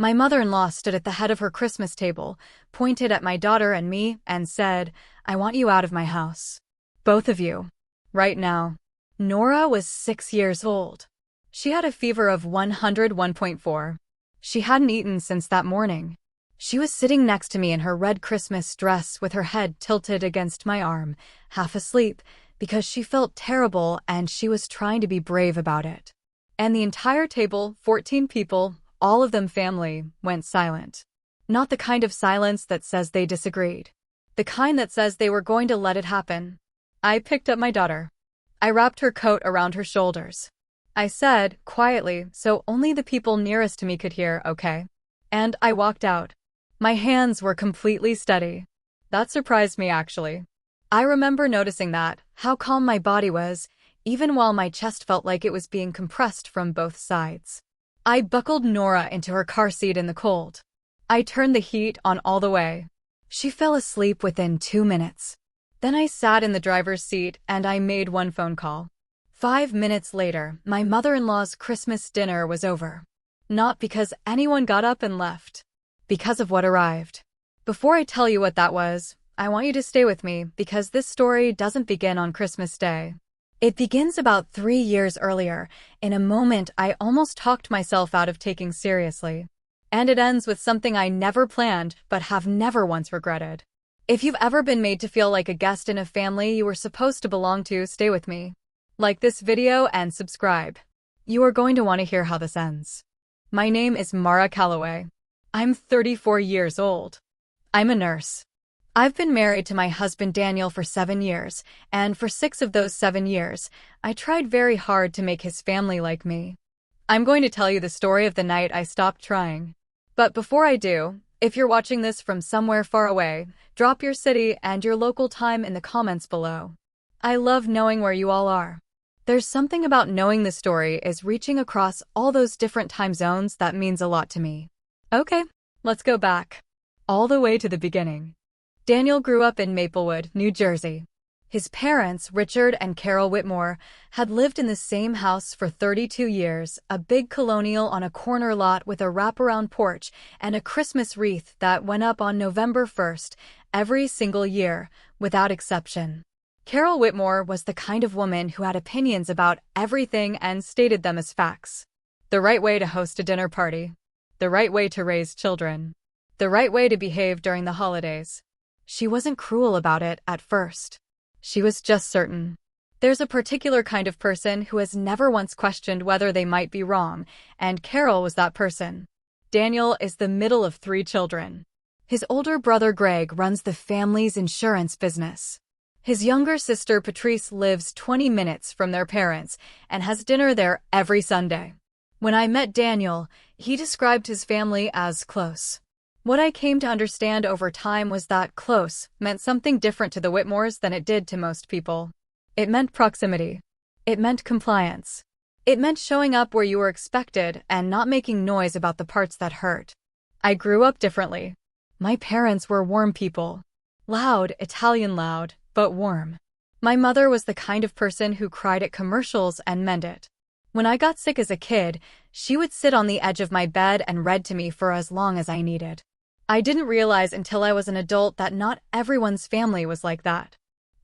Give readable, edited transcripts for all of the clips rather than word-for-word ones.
My mother-in-law stood at the head of her Christmas table, pointed at my daughter and me, and said, "I want you out of my house. Both of you. Right now." Nora was 6 years old. She had a fever of 101.4. She hadn't eaten since that morning. She was sitting next to me in her red Christmas dress with her head tilted against my arm, half asleep, because she felt terrible and she was trying to be brave about it. And the entire table, 14 people, all of them family, went silent. Not the kind of silence that says they disagreed. The kind that says they were going to let it happen. I picked up my daughter. I wrapped her coat around her shoulders. I said, quietly, so only the people nearest to me could hear, "Okay?" And I walked out. My hands were completely steady. That surprised me, actually. I remember noticing that, how calm my body was, even while my chest felt like it was being compressed from both sides. I buckled Nora into her car seat in the cold. I turned the heat on all the way. She fell asleep within 2 minutes. Then I sat in the driver's seat and I made one phone call. 5 minutes later, my mother-in-law's Christmas dinner was over. Not because anyone got up and left. Because of what arrived. Before I tell you what that was, I want you to stay with me because this story doesn't begin on Christmas Day. It begins about 3 years earlier, in a moment I almost talked myself out of taking seriously. And it ends with something I never planned but have never once regretted. If you've ever been made to feel like a guest in a family you were supposed to belong to, stay with me. Like this video and subscribe. You are going to want to hear how this ends. My name is Calloway. I'm 34 years old. I'm a nurse. I've been married to my husband Daniel for 7 years, and for 6 of those 7 years, I tried very hard to make his family like me. I'm going to tell you the story of the night I stopped trying. But before I do, if you're watching this from somewhere far away, drop your city and your local time in the comments below. I love knowing where you all are. There's something about knowing the story is reaching across all those different time zones that means a lot to me. Okay, let's go back. All the way to the beginning. Daniel grew up in Maplewood, New Jersey. His parents, Richard and Carol Whitmore, had lived in the same house for 32 years, a big colonial on a corner lot with a wraparound porch and a Christmas wreath that went up on November 1st every single year, without exception. Carol Whitmore was the kind of woman who had opinions about everything and stated them as facts. The right way to host a dinner party. The right way to raise children. The right way to behave during the holidays. She wasn't cruel about it at first. She was just certain. There's a particular kind of person who has never once questioned whether they might be wrong, and Carol was that person. Daniel is the middle of 3 children. His older brother Greg runs the family's insurance business. His younger sister Patrice lives 20 minutes from their parents and has dinner there every Sunday. When I met Daniel, he described his family as close. What I came to understand over time was that close meant something different to the Whitmores than it did to most people. It meant proximity. It meant compliance. It meant showing up where you were expected and not making noise about the parts that hurt. I grew up differently. My parents were warm people. Loud, Italian loud, but warm. My mother was the kind of person who cried at commercials and meant it. When I got sick as a kid, she would sit on the edge of my bed and read to me for as long as I needed. I didn't realize until I was an adult that not everyone's family was like that.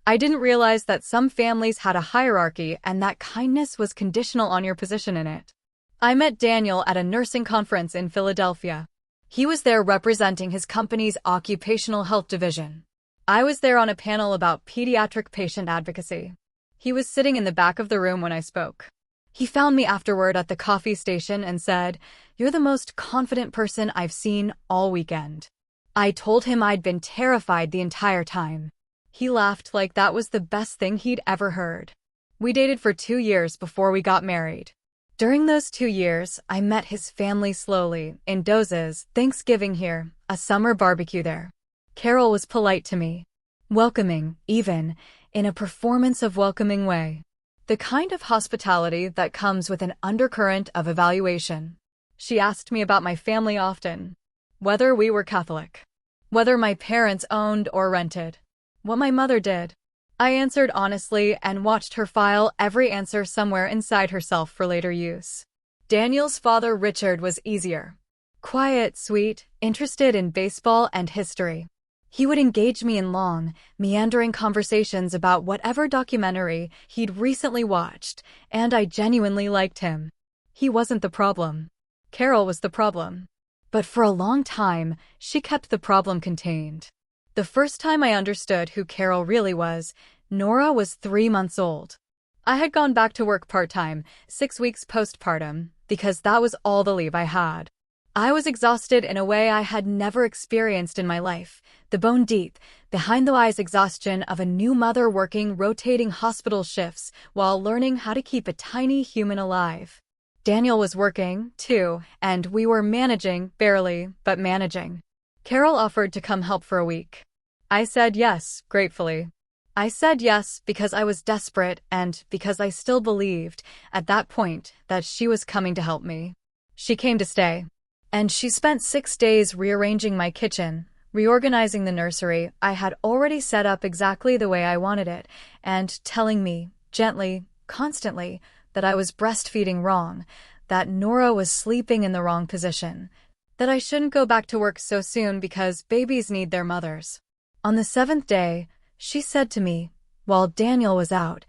I didn't realize that some families had a hierarchy and that kindness was conditional on your position in it. I met Daniel at a nursing conference in Philadelphia. He was there representing his company's occupational health division. I was there on a panel about pediatric patient advocacy. He was sitting in the back of the room when I spoke. He found me afterward at the coffee station and said, "You're the most confident person I've seen all weekend." I told him I'd been terrified the entire time. He laughed like that was the best thing he'd ever heard. We dated for 2 years before we got married. During those 2 years, I met his family slowly, in doses, Thanksgiving here, a summer barbecue there. Carol was polite to me. Welcoming, even, in a performance of welcoming way. The kind of hospitality that comes with an undercurrent of evaluation. She asked me about my family often. Whether we were Catholic. Whether my parents owned or rented. What my mother did. I answered honestly and watched her file every answer somewhere inside herself for later use. Daniel's father Richard was easier. Quiet, sweet, interested in baseball and history. He would engage me in long, meandering conversations about whatever documentary he'd recently watched, and I genuinely liked him. He wasn't the problem. Carol was the problem. But for a long time, she kept the problem contained. The first time I understood who Carol really was, Nora was 3 months old. I had gone back to work part-time, 6 weeks postpartum, because that was all the leave I had. I was exhausted in a way I had never experienced in my life, the bone-deep, behind-the-eyes exhaustion of a new mother working rotating hospital shifts while learning how to keep a tiny human alive. Daniel was working, too, and we were managing, barely, but managing. Carol offered to come help for a week. I said yes, gratefully. I said yes because I was desperate and because I still believed, at that point, that she was coming to help me. She came to stay. And she spent 6 days rearranging my kitchen, reorganizing the nursery I had already set up exactly the way I wanted it, and telling me, gently, constantly, that I was breastfeeding wrong, that Nora was sleeping in the wrong position, that I shouldn't go back to work so soon because babies need their mothers. On the 7th day, she said to me, while Daniel was out,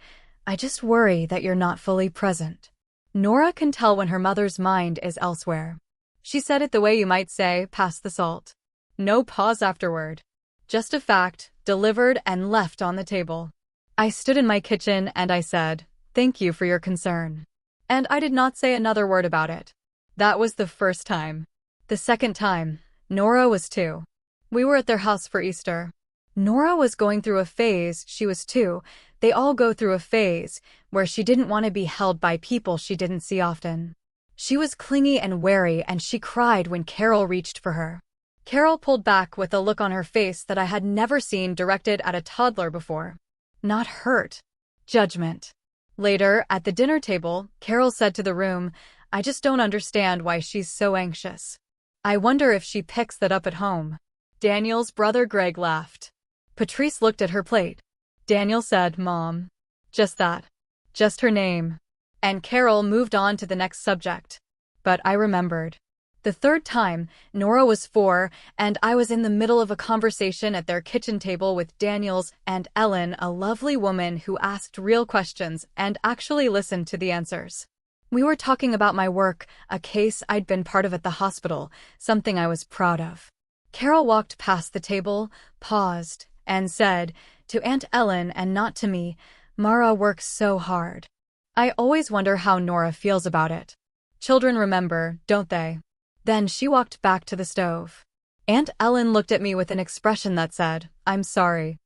"I just worry that you're not fully present." Nora can tell when her mother's mind is elsewhere. She said it the way you might say, pass the salt. No pause afterward. Just a fact, delivered and left on the table. I stood in my kitchen and I said, "Thank you for your concern." And I did not say another word about it. That was the first time. The second time, Nora was 2. We were at their house for Easter. Nora was going through a phase, she was 2, they all go through a phase, where she didn't want to be held by people she didn't see often. She was clingy and wary and she cried when Carol reached for her. Carol pulled back with a look on her face that I had never seen directed at a toddler before. Not hurt. Judgment. Later, at the dinner table, Carol said to the room, "I just don't understand why she's so anxious. I wonder if she picks that up at home." Daniel's brother Greg laughed. Patrice looked at her plate. Daniel said, "Mom." Just that. Just her name. And Carol moved on to the next subject. But I remembered. The third time, Nora was 4, and I was in the middle of a conversation at their kitchen table with Daniel's Aunt Ellen, a lovely woman who asked real questions and actually listened to the answers. We were talking about my work, a case I'd been part of at the hospital, something I was proud of. Carol walked past the table, paused, and said, to Aunt Ellen and not to me, "Mara works so hard. I always wonder how Nora feels about it." Children remember, don't they? Then she walked back to the stove. Aunt Ellen looked at me with an expression that said, "I'm sorry."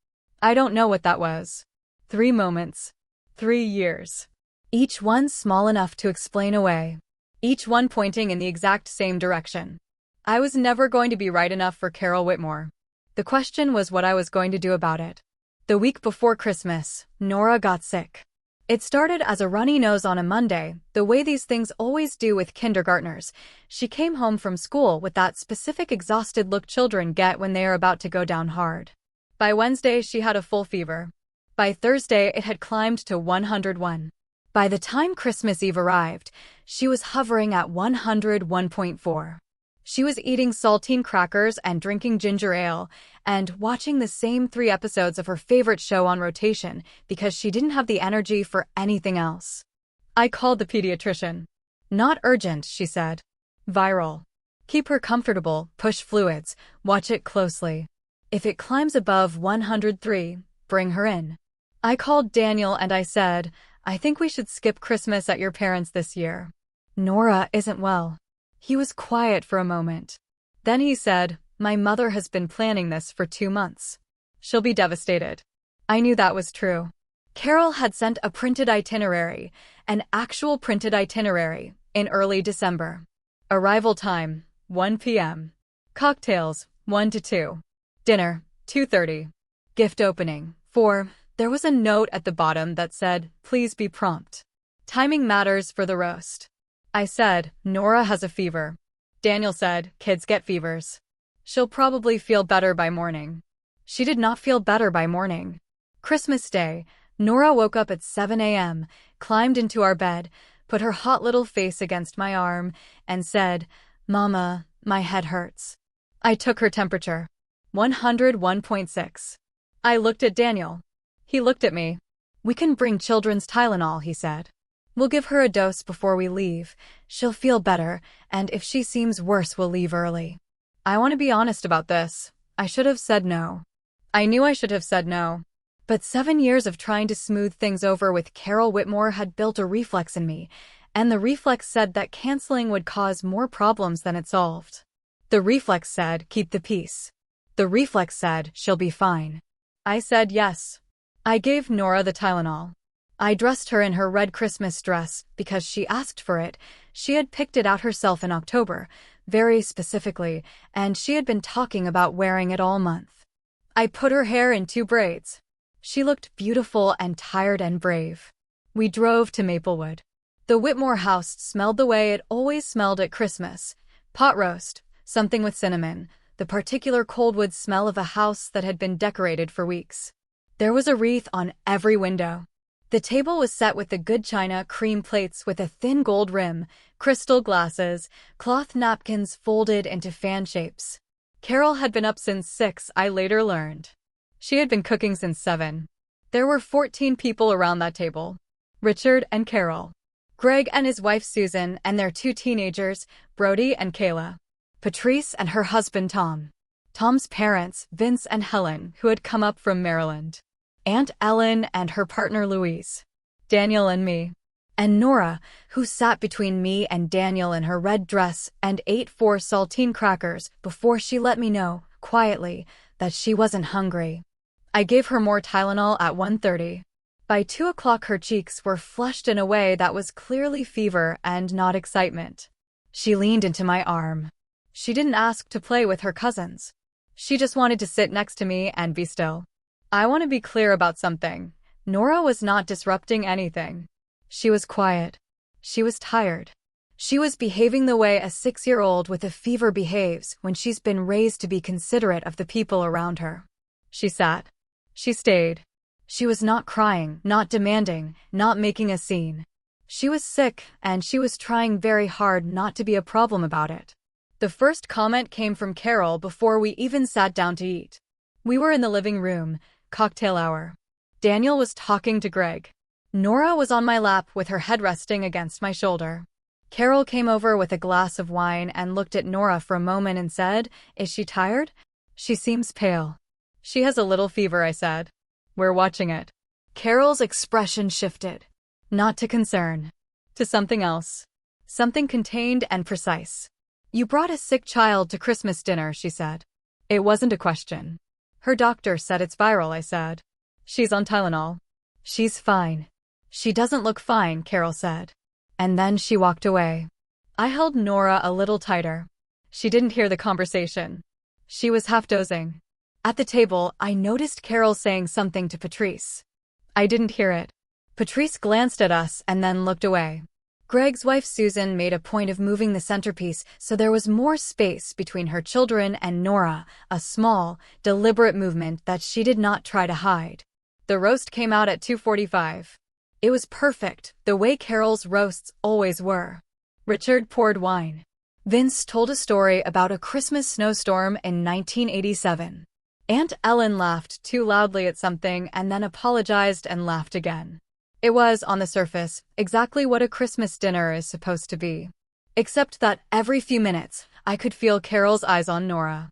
I don't know what that was. 3 moments. 3 years. Each one small enough to explain away. Each one pointing in the exact same direction. I was never going to be right enough for Carol Whitmore. The question was what I was going to do about it. The week before Christmas, Nora got sick. It started as a runny nose on a Monday, the way these things always do with kindergartners. She came home from school with that specific exhausted look children get when they are about to go down hard. By Wednesday, she had a full fever. By Thursday, it had climbed to 101. By the time Christmas Eve arrived, she was hovering at 101.4. She was eating saltine crackers and drinking ginger ale, and watching the same 3 episodes of her favorite show on rotation because she didn't have the energy for anything else. I called the pediatrician. "Not urgent," she said. "Viral. Keep her comfortable, push fluids, watch it closely. If it climbs above 103, bring her in." I called Daniel and I said, "I think we should skip Christmas at your parents' this year. Nora isn't well." He was quiet for a moment. Then he said, "My mother has been planning this for 2 months. She'll be devastated." I knew that was true. Carol had sent a printed itinerary, an actual printed itinerary, in early December. Arrival time, 1 p.m. Cocktails, 1 to 2. Dinner, 2:30. Gift opening, 4. There was a note at the bottom that said, "Please be prompt. Timing matters for the roast." I said, "Nora has a fever." Daniel said, "Kids get fevers. She'll probably feel better by morning." She did not feel better by morning. Christmas Day, Nora woke up at 7 a.m., climbed into our bed, put her hot little face against my arm, and said, "Mama, My head hurts. I took her temperature. 101.6. I looked at Daniel. He looked at me. We can bring children's Tylenol, he said. We'll give her a dose before we leave. She'll feel better, and if she seems worse, we'll leave early. I want to be honest about this. I should have said no. I knew I should have said no. But 7 years of trying to smooth things over with Carol Whitmore had built a reflex in me, and the reflex said that canceling would cause more problems than it solved. The reflex said, keep the peace. The reflex said, she'll be fine. I said yes. I gave Nora the Tylenol. I dressed her in her red Christmas dress because she asked for it. She had picked it out herself in October, very specifically, and she had been talking about wearing it all month. I put her hair in 2 braids. She looked beautiful and tired and brave. We drove to Maplewood. The Whitmore house smelled the way it always smelled at Christmas. Pot roast, something with cinnamon, the particular coldwood smell of a house that had been decorated for weeks. There was a wreath on every window. The table was set with the good china cream plates with a thin gold rim, crystal glasses, cloth napkins folded into fan shapes. Carol had been up since 6, I later learned. She had been cooking since 7. There were 14 people around that table. Richard and Carol. Greg and his wife Susan and their 2 teenagers, Brody and Kayla. Patrice and her husband Tom. Tom's parents, Vince and Helen, who had come up from Maryland. Aunt Ellen and her partner Louise. Daniel and me. And Nora, who sat between me and Daniel in her red dress and ate 4 saltine crackers before she let me know, quietly, that she wasn't hungry. I gave her more Tylenol at 1:30. By 2 o'clock her cheeks were flushed in a way that was clearly fever and not excitement. She leaned into my arm. She didn't ask to play with her cousins. She just wanted to sit next to me and be still. I want to be clear about something. Nora was not disrupting anything. She was quiet. She was tired. She was behaving the way a 6-year-old with a fever behaves when she's been raised to be considerate of the people around her. She sat. She stayed. She was not crying, not demanding, not making a scene. She was sick, and she was trying very hard not to be a problem about it. The first comment came from Carol before we even sat down to eat. We were in the living room, cocktail hour. Daniel was talking to Greg. Nora was on my lap with her head resting against my shoulder. Carol came over with a glass of wine and looked at Nora for a moment and said, "Is she tired? She seems pale." "She has a little fever," I said. "We're watching it." Carol's expression shifted. Not to concern. To something else. Something contained and precise. "You brought a sick child to Christmas dinner," she said. It wasn't a question. "Her doctor said it's viral," I said. "She's on Tylenol." "She's fine." "She doesn't look fine," Carol said. And then she walked away. I held Nora a little tighter. She didn't hear the conversation. She was half dozing. At the table, I noticed Carol saying something to Patrice. I didn't hear it. Patrice glanced at us and then looked away. Greg's wife Susan made a point of moving the centerpiece so there was more space between her children and Nora, a small, deliberate movement that she did not try to hide. The roast came out at 2:45. It was perfect, the way Carol's roasts always were. Richard poured wine. Vince told a story about a Christmas snowstorm in 1987. Aunt Ellen laughed too loudly at something and then apologized and laughed again. It was, on the surface, exactly what a Christmas dinner is supposed to be. Except that every few minutes, I could feel Carol's eyes on Nora.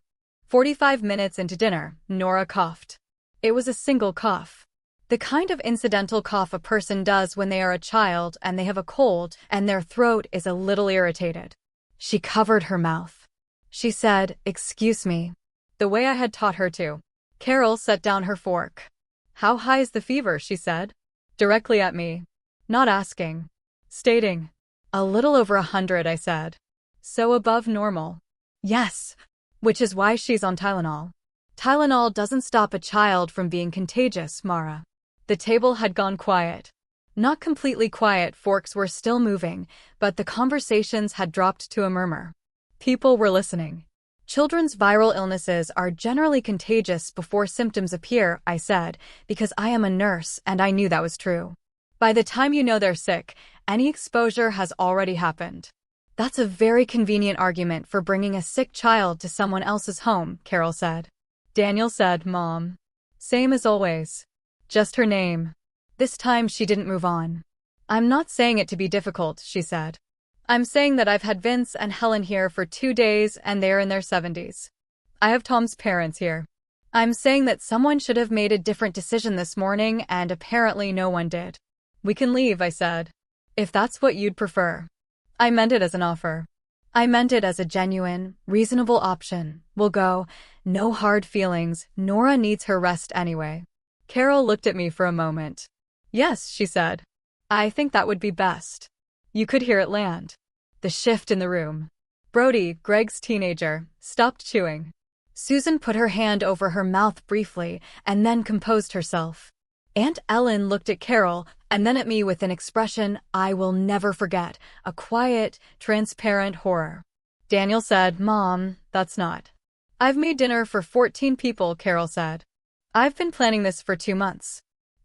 45 minutes into dinner, Nora coughed. It was a single cough. The kind of incidental cough a person does when they are a child and they have a cold and their throat is a little irritated. She covered her mouth. She said, "Excuse me," the way I had taught her to. Carol set down her fork. "How high is the fever?" she said. Directly at me. Not asking. Stating. "A little over 100, I said. "So above normal." "Yes. Which is why she's on Tylenol." "Tylenol doesn't stop a child from being contagious, Mara." The table had gone quiet. Not completely quiet, forks were still moving, but the conversations had dropped to a murmur. People were listening. "Children's viral illnesses are generally contagious before symptoms appear," I said, because I am a nurse and I knew that was true. By the time you know they're sick, any exposure has already happened. That's a very convenient argument for bringing a sick child to someone else's home, Carol said. Daniel said, Mom. Same as always. Just her name. This time she didn't move on. I'm not saying it to be difficult, she said. I'm saying that I've had Vince and Helen here for 2 days and they're in their 70s. I have Tom's parents here. I'm saying that someone should have made a different decision this morning and apparently no one did. We can leave, I said. If that's what you'd prefer. I meant it as an offer. I meant it as a genuine, reasonable option. We'll go. No hard feelings. Nora needs her rest anyway. Carol looked at me for a moment. Yes, she said. I think that would be best. You could hear it land. The shift in the room. Brody, Greg's teenager, stopped chewing. Susan put her hand over her mouth briefly and then composed herself. Aunt Ellen looked at Carol and then at me with an expression I will never forget, a quiet, transparent horror. Daniel said, Mom, that's not. I've made dinner for 14 people, Carol said. I've been planning this for 2 months.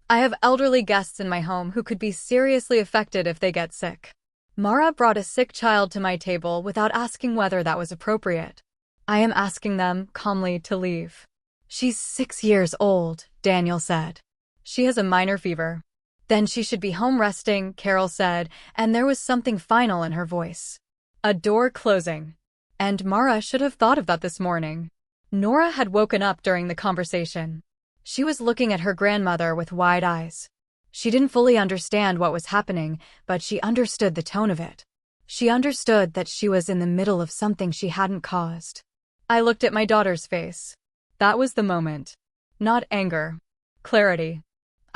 I have elderly guests in my home who could be seriously affected if they get sick. Mara brought a sick child to my table without asking whether that was appropriate. I am asking them, calmly, to leave. She's 6 years old, Daniel said. She has a minor fever. Then she should be home resting, Carol said, and there was something final in her voice. A door closing. And Mara should have thought of that this morning. Nora had woken up during the conversation. She was looking at her grandmother with wide eyes. She didn't fully understand what was happening, but she understood the tone of it. She understood that she was in the middle of something she hadn't caused. I looked at my daughter's face. That was the moment. Not anger. Clarity.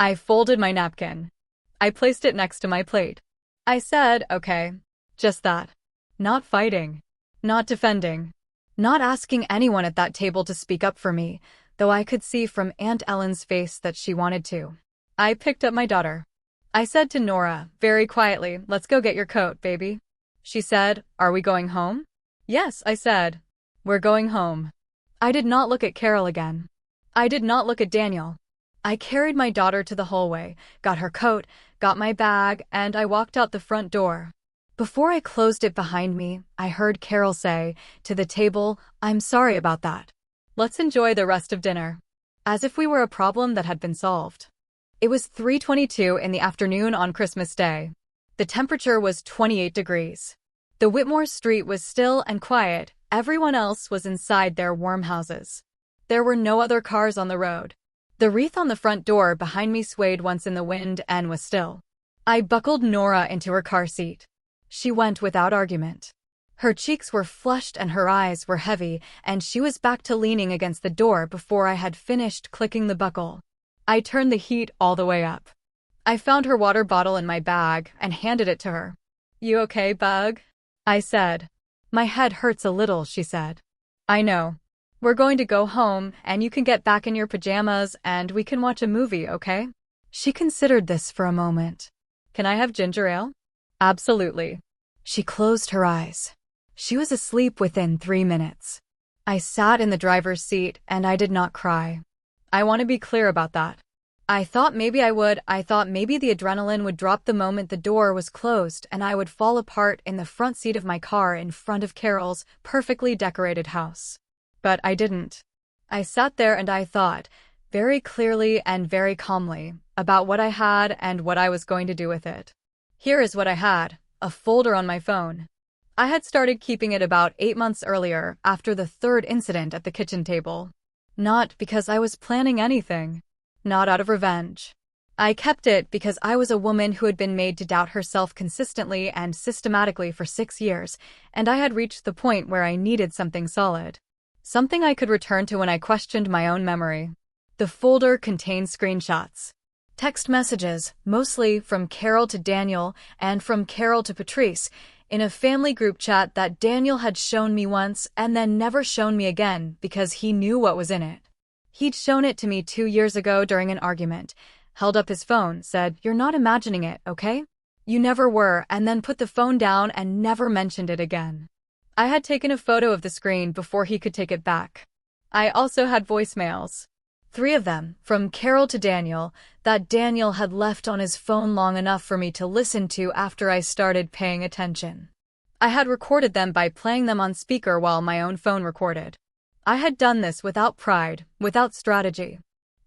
I folded my napkin. I placed it next to my plate. I said, okay. Just that. Not fighting. Not defending. Not asking anyone at that table to speak up for me, though I could see from Aunt Ellen's face that she wanted to. I picked up my daughter. I said to Nora, very quietly, let's go get your coat, baby. She said, are we going home? Yes, I said. We're going home. I did not look at Carol again. I did not look at Daniel. I carried my daughter to the hallway, got her coat, got my bag, and I walked out the front door. Before I closed it behind me, I heard Carol say, to the table, I'm sorry about that. Let's enjoy the rest of dinner. As if we were a problem that had been solved. It was 3:22 in the afternoon on Christmas Day. The temperature was 28 degrees. The Whitmore Street was still and quiet. Everyone else was inside their warm houses. There were no other cars on the road. The wreath on the front door behind me swayed once in the wind and was still. I buckled Nora into her car seat. She went without argument. Her cheeks were flushed and her eyes were heavy, and she was back to leaning against the door before I had finished clicking the buckle. I turned the heat all the way up. I found her water bottle in my bag and handed it to her. You okay, bug? I said. My head hurts a little, she said. I know. We're going to go home, and you can get back in your pajamas, and we can watch a movie, okay? She considered this for a moment. Can I have ginger ale? Absolutely. She closed her eyes. She was asleep within 3 minutes. I sat in the driver's seat, and I did not cry. I want to be clear about that. I thought maybe I would. I thought maybe the adrenaline would drop the moment the door was closed and I would fall apart in the front seat of my car in front of Carol's perfectly decorated house. But I didn't. I sat there and I thought, very clearly and very calmly, about what I had and what I was going to do with it. Here is what I had, a folder on my phone. I had started keeping it about 8 months earlier, after the 3rd incident at the kitchen table. Not because I was planning anything. Not out of revenge. I kept it because I was a woman who had been made to doubt herself consistently and systematically for 6 years, and I had reached the point where I needed something solid. Something I could return to when I questioned my own memory. The folder contained screenshots. Text messages, mostly from Carol to Daniel and from Carol to Patrice, in a family group chat that Daniel had shown me once and then never shown me again because he knew what was in it. He'd shown it to me 2 years ago during an argument, held up his phone, said, "You're not imagining it, okay? You never were," and then put the phone down and never mentioned it again. I had taken a photo of the screen before he could take it back. I also had voicemails. 3 of them, from Carol to Daniel, that Daniel had left on his phone long enough for me to listen to after I started paying attention. I had recorded them by playing them on speaker while my own phone recorded. I had done this without pride, without strategy.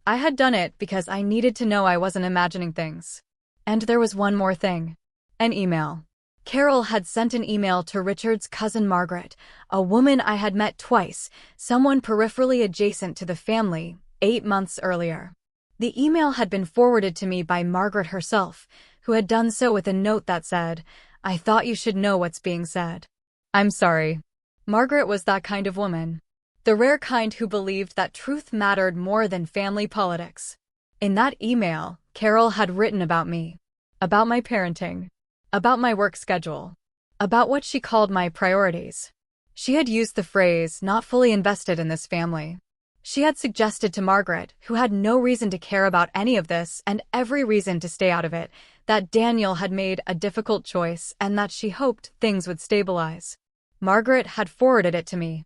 I had done it because I needed to know I wasn't imagining things. And there was one more thing. An email. Carol had sent an email to Richard's cousin Margaret, a woman I had met twice, someone peripherally adjacent to the family, 8 months earlier. The email had been forwarded to me by Margaret herself, who had done so with a note that said, "I thought you should know what's being said. I'm sorry." Margaret was that kind of woman. The rare kind who believed that truth mattered more than family politics. In that email, Carol had written about me, about my parenting, about my work schedule, about what she called my priorities. She had used the phrase, "not fully invested in this family." She had suggested to Margaret, who had no reason to care about any of this and every reason to stay out of it, that Daniel had made a difficult choice and that she hoped things would stabilize. Margaret had forwarded it to me.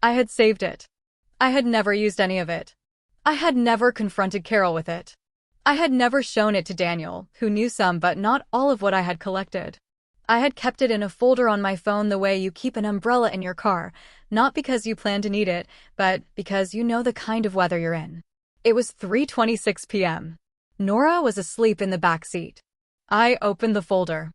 I had saved it. I had never used any of it. I had never confronted Carol with it. I had never shown it to Daniel, who knew some but not all of what I had collected. I had kept it in a folder on my phone the way you keep an umbrella in your car, not because you plan to need it, but because you know the kind of weather you're in. It was 3:26 p.m. Nora was asleep in the back seat. I opened the folder.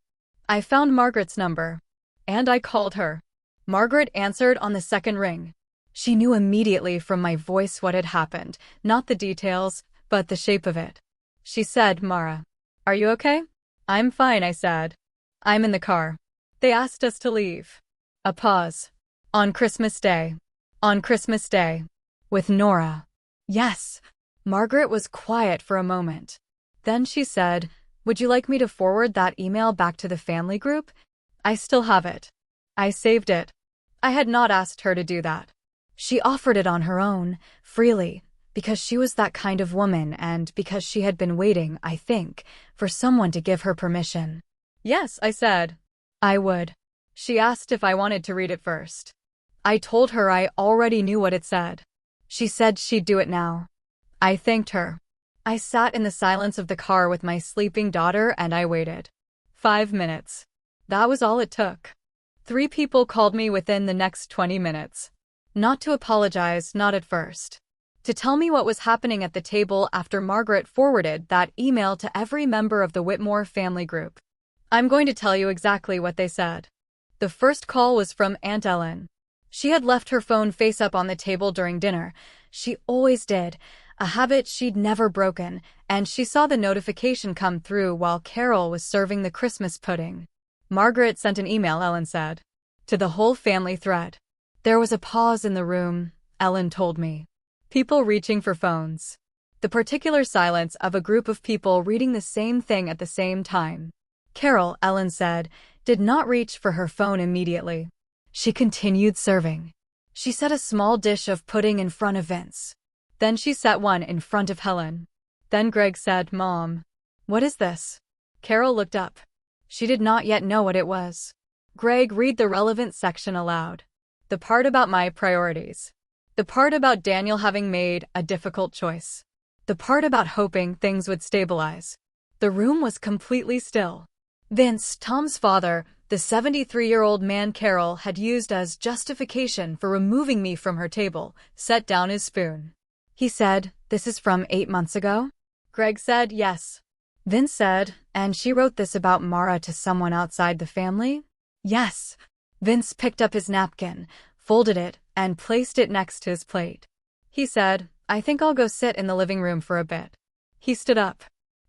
I found Margaret's number. And I called her. Margaret answered on the second ring. She knew immediately from my voice what had happened, not the details, but the shape of it. She said, "Mara, are you okay?" "I'm fine," I said. "I'm in the car. They asked us to leave." A pause. "On Christmas Day." "On Christmas Day. With Nora." "Yes." Margaret was quiet for a moment. Then she said, "Would you like me to forward that email back to the family group?" "I still have it. I saved it." I had not asked her to do that. She offered it on her own, freely, because she was that kind of woman and because she had been waiting, I think, for someone to give her permission. "Yes," I said. "I would." She asked if I wanted to read it first. I told her I already knew what it said. She said she'd do it now. I thanked her. I sat in the silence of the car with my sleeping daughter and I waited. 5 minutes. That was all it took. 3 people called me within the next 20 minutes. Not to apologize, not at first. To tell me what was happening at the table after Margaret forwarded that email to every member of the Whitmore family group. I'm going to tell you exactly what they said. The first call was from Aunt Ellen. She had left her phone face up on the table during dinner. She always did, a habit she'd never broken, and she saw the notification come through while Carol was serving the Christmas pudding. Margaret sent an email, Ellen said, to the whole family thread. There was a pause in the room, Ellen told me. People reaching for phones. The particular silence of a group of people reading the same thing at the same time. Carol, Ellen said, did not reach for her phone immediately. She continued serving. She set a small dish of pudding in front of Vince. Then she set one in front of Helen. Then Greg said, "Mom, what is this?" Carol looked up. She did not yet know what it was. Greg read the relevant section aloud. The part about my priorities. The part about Daniel having made a difficult choice. The part about hoping things would stabilize. The room was completely still. Vince, Tom's father, the 73-year-old man Carol had used as justification for removing me from her table, set down his spoon. He said, "This is from 8 months ago?" Greg said, "Yes." Vince said, "And she wrote this about Mara to someone outside the family?" "Yes." Vince picked up his napkin, folded it, and placed it next to his plate. He said, "I think I'll go sit in the living room for a bit." He stood up.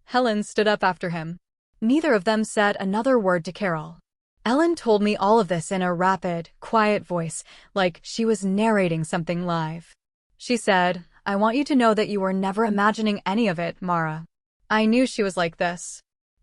Helen stood up after him. Neither of them said another word to Carol. Ellen told me all of this in a rapid, quiet voice, like she was narrating something live. She said, "I want you to know that you were never imagining any of it, Mara." I knew she was like this.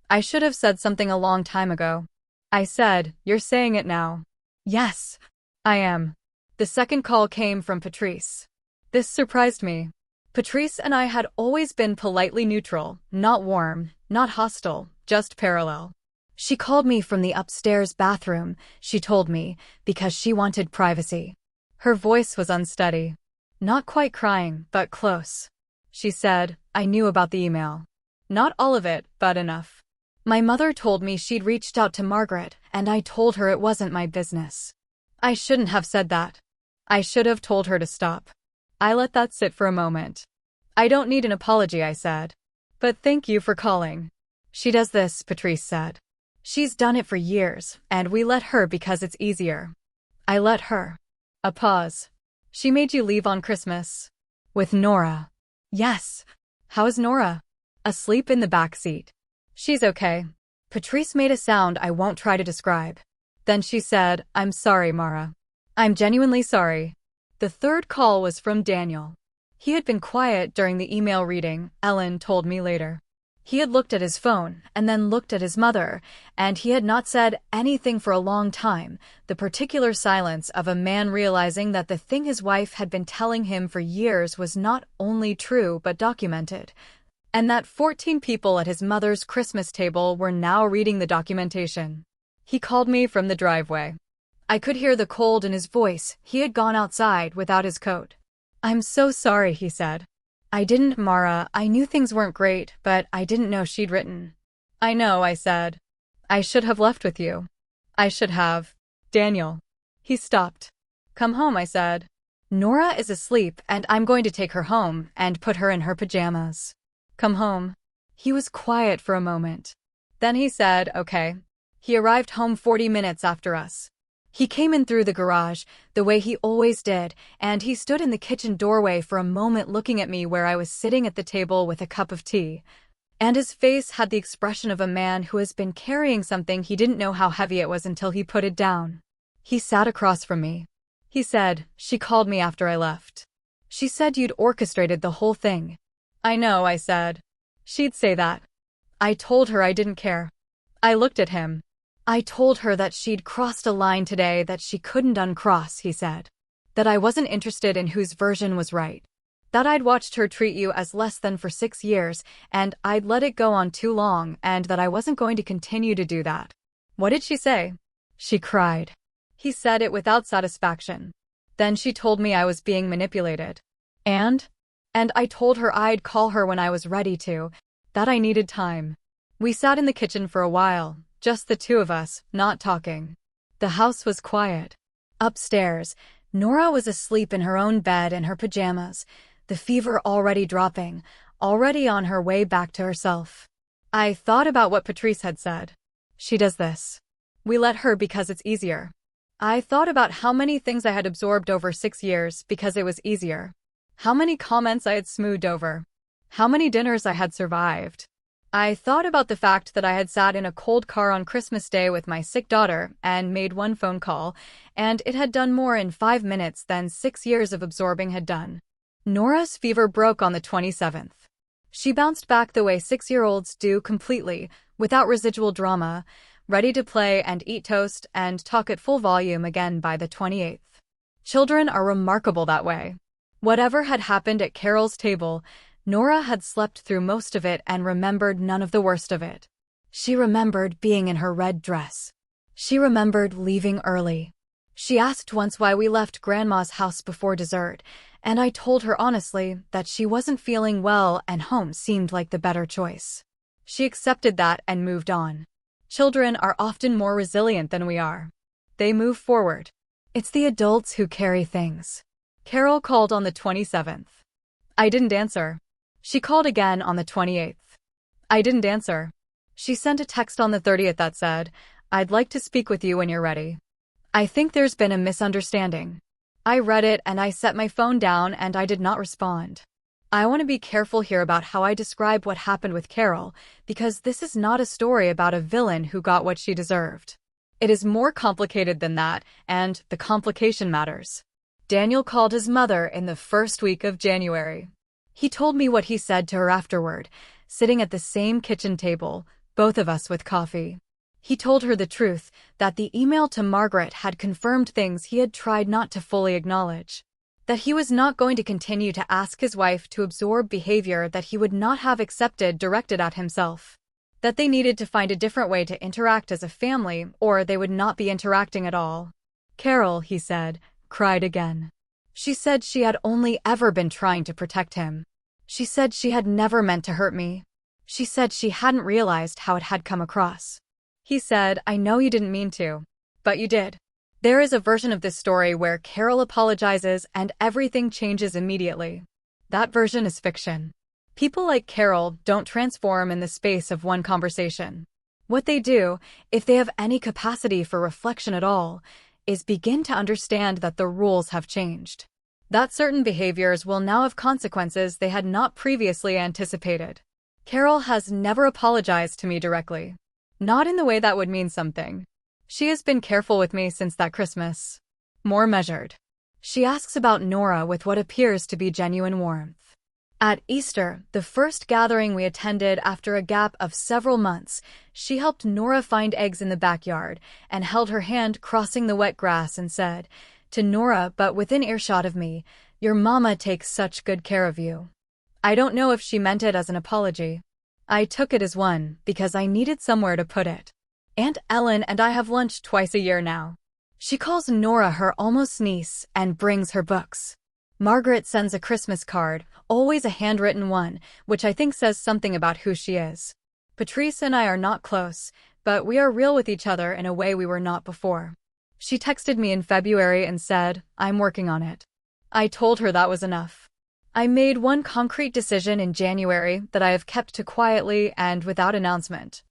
I should have said something a long time ago. I said, "You're saying it now." "Yes, I am." The second call came from Patrice. This surprised me. Patrice and I had always been politely neutral, not warm, not hostile, just parallel. She called me from the upstairs bathroom, she told me, because she wanted privacy. Her voice was unsteady. Not quite crying, but close. She said, "I knew about the email. Not all of it, but enough." My mother told me she'd reached out to Margaret, and I told her it wasn't my business. I shouldn't have said that. I should have told her to stop. I let that sit for a moment. I don't need an apology, I said. But thank you for calling. She does this, Patrice said. She's done it for years, and we let her because it's easier. I let her. A pause. She made you leave on Christmas? With Nora. Yes. How is Nora? Asleep in the back seat. She's okay. Patrice made a sound I won't try to describe. Then she said, I'm sorry, Mara. I'm genuinely sorry. The third call was from Daniel. He had been quiet during the email reading, Ellen told me later. He had looked at his phone, and then looked at his mother, and he had not said anything for a long time, the particular silence of a man realizing that the thing his wife had been telling him for years was not only true but documented, and that 14 people at his mother's Christmas table were now reading the documentation. He called me from the driveway. I could hear the cold in his voice. He had gone outside without his coat. I'm so sorry, he said. I didn't, Mara. I knew things weren't great, but I didn't know she'd written. I know, I said. I should have left with you. I should have. Daniel. He stopped. Come home, I said. Nora is asleep, and I'm going to take her home and put her in her pajamas. Come home. He was quiet for a moment. Then he said, okay. He arrived home 40 minutes after us. He came in through the garage, the way he always did, and he stood in the kitchen doorway for a moment looking at me where I was sitting at the table with a cup of tea. And his face had the expression of a man who has been carrying something he didn't know how heavy it was until he put it down. He sat across from me. He said, she called me after I left. She said you'd orchestrated the whole thing. I know, I said. She'd say that. I told her I didn't care. I looked at him. I told her that she'd crossed a line today that she couldn't uncross, he said. That I wasn't interested in whose version was right. That I'd watched her treat you as less than for 6 years, and I'd let it go on too long, and that I wasn't going to continue to do that. What did she say? She cried. He said it without satisfaction. Then she told me I was being manipulated. And I told her I'd call her when I was ready to, that I needed time. We sat in the kitchen for a while. Just the two of us, not talking. The house was quiet. Upstairs, Nora was asleep in her own bed in her pajamas, the fever already dropping, already on her way back to herself. I thought about what Patrice had said. She does this. We let her because it's easier. I thought about how many things I had absorbed over 6 years because it was easier. How many comments I had smoothed over. How many dinners I had survived. I thought about the fact that I had sat in a cold car on Christmas Day with my sick daughter and made one phone call, and it had done more in 5 minutes than 6 years of absorbing had done. Nora's fever broke on the 27th. She bounced back the way 6-year-olds do completely, without residual drama, ready to play and eat toast and talk at full volume again by the 28th. Children are remarkable that way. Whatever had happened at Carol's table, Nora had slept through most of it and remembered none of the worst of it. She remembered being in her red dress. She remembered leaving early. She asked once why we left Grandma's house before dessert, and I told her honestly that she wasn't feeling well and home seemed like the better choice. She accepted that and moved on. Children are often more resilient than we are. They move forward. It's the adults who carry things. Carol called on the 27th. I didn't answer. She called again on the 28th. I didn't answer. She sent a text on the 30th that said, I'd like to speak with you when you're ready. I think there's been a misunderstanding. I read it and I set my phone down and I did not respond. I want to be careful here about how I describe what happened with Carol, because this is not a story about a villain who got what she deserved. It is more complicated than that, and the complication matters. Daniel called his mother in the first week of January. He told me what he said to her afterward, sitting at the same kitchen table, both of us with coffee. He told her the truth, that the email to Margaret had confirmed things he had tried not to fully acknowledge. That he was not going to continue to ask his wife to absorb behavior that he would not have accepted directed at himself. That they needed to find a different way to interact as a family, or they would not be interacting at all. Carol, he said, cried again. She said she had only ever been trying to protect him. She said she had never meant to hurt me. She said she hadn't realized how it had come across. He said, I know you didn't mean to, but you did. There is a version of this story where Carol apologizes and everything changes immediately. That version is fiction. People like Carol don't transform in the space of one conversation. What they do, if they have any capacity for reflection at all, is begin to understand that the rules have changed. That certain behaviors will now have consequences they had not previously anticipated. Carol has never apologized to me directly. Not in the way that would mean something. She has been careful with me since that Christmas. More measured. She asks about Nora with what appears to be genuine warmth. At Easter, the first gathering we attended after a gap of several months, she helped Nora find eggs in the backyard and held her hand crossing the wet grass and said, to Nora, but within earshot of me, your mama takes such good care of you. I don't know if she meant it as an apology. I took it as one because I needed somewhere to put it. Aunt Ellen and I have lunch twice a year now. She calls Nora her almost niece and brings her books. Margaret sends a Christmas card, always a handwritten one, which I think says something about who she is. Patrice and I are not close, but we are real with each other in a way we were not before. She texted me in February and said, I'm working on it. I told her that was enough. I made one concrete decision in January that I have kept to quietly and without announcement.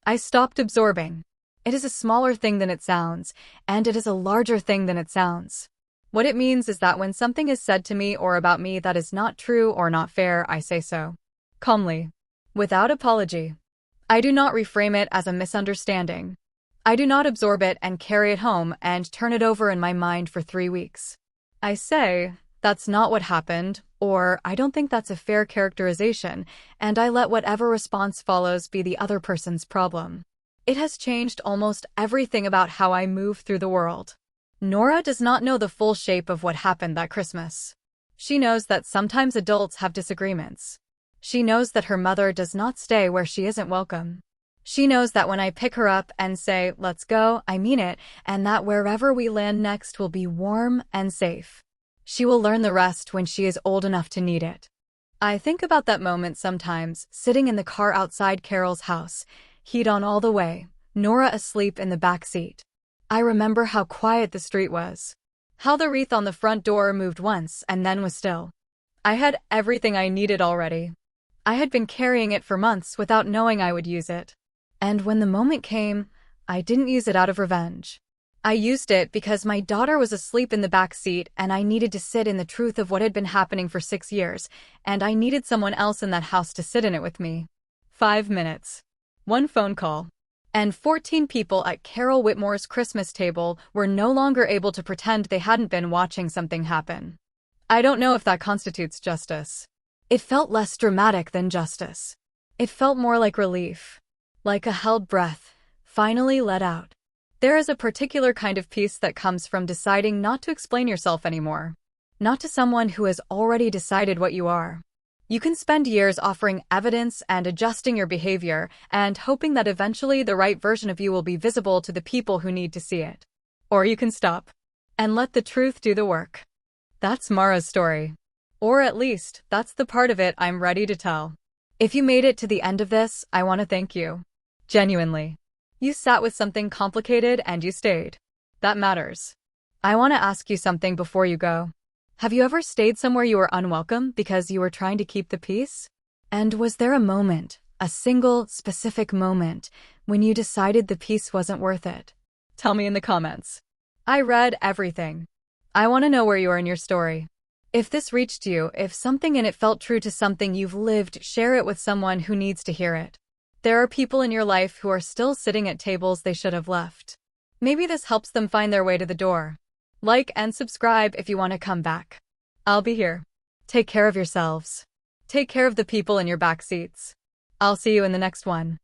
I stopped absorbing. It is a smaller thing than it sounds, and it is a larger thing than it sounds. What it means is that when something is said to me or about me that is not true or not fair, I say so. Calmly. Without apology. I do not reframe it as a misunderstanding. I do not absorb it and carry it home and turn it over in my mind for 3 weeks. I say, that's not what happened, or I don't think that's a fair characterization, and I let whatever response follows be the other person's problem. It has changed almost everything about how I move through the world. Nora does not know the full shape of what happened that Christmas. She knows that sometimes adults have disagreements. She knows that her mother does not stay where she isn't welcome. She knows that when I pick her up and say, let's go, I mean it, and that wherever we land next will be warm and safe. She will learn the rest when she is old enough to need it. I think about that moment sometimes, sitting in the car outside Carol's house, heat on all the way, Nora asleep in the back seat. I remember how quiet the street was. How the wreath on the front door moved once and then was still. I had everything I needed already. I had been carrying it for months without knowing I would use it. And when the moment came, I didn't use it out of revenge. I used it because my daughter was asleep in the back seat and I needed to sit in the truth of what had been happening for 6 years, and I needed someone else in that house to sit in it with me. 5 minutes. One phone call. And 14 people at Carol Whitmore's Christmas table were no longer able to pretend they hadn't been watching something happen. I don't know if that constitutes justice. It felt less dramatic than justice. It felt more like relief. Like a held breath, finally let out. There is a particular kind of peace that comes from deciding not to explain yourself anymore. Not to someone who has already decided what you are. You can spend years offering evidence and adjusting your behavior and hoping that eventually the right version of you will be visible to the people who need to see it. Or you can stop and let the truth do the work. That's Mara's story. Or at least, that's the part of it I'm ready to tell. If you made it to the end of this, I want to thank you. Genuinely. You sat with something complicated and you stayed. That matters. I want to ask you something before you go. Have you ever stayed somewhere you were unwelcome because you were trying to keep the peace? And was there a moment, a single, specific moment, when you decided the peace wasn't worth it? Tell me in the comments. I read everything. I want to know where you are in your story. If this reached you, if something in it felt true to something you've lived, share it with someone who needs to hear it. There are people in your life who are still sitting at tables they should have left. Maybe this helps them find their way to the door. Like and subscribe if you want to come back. I'll be here. Take care of yourselves. Take care of the people in your back seats. I'll see you in the next one.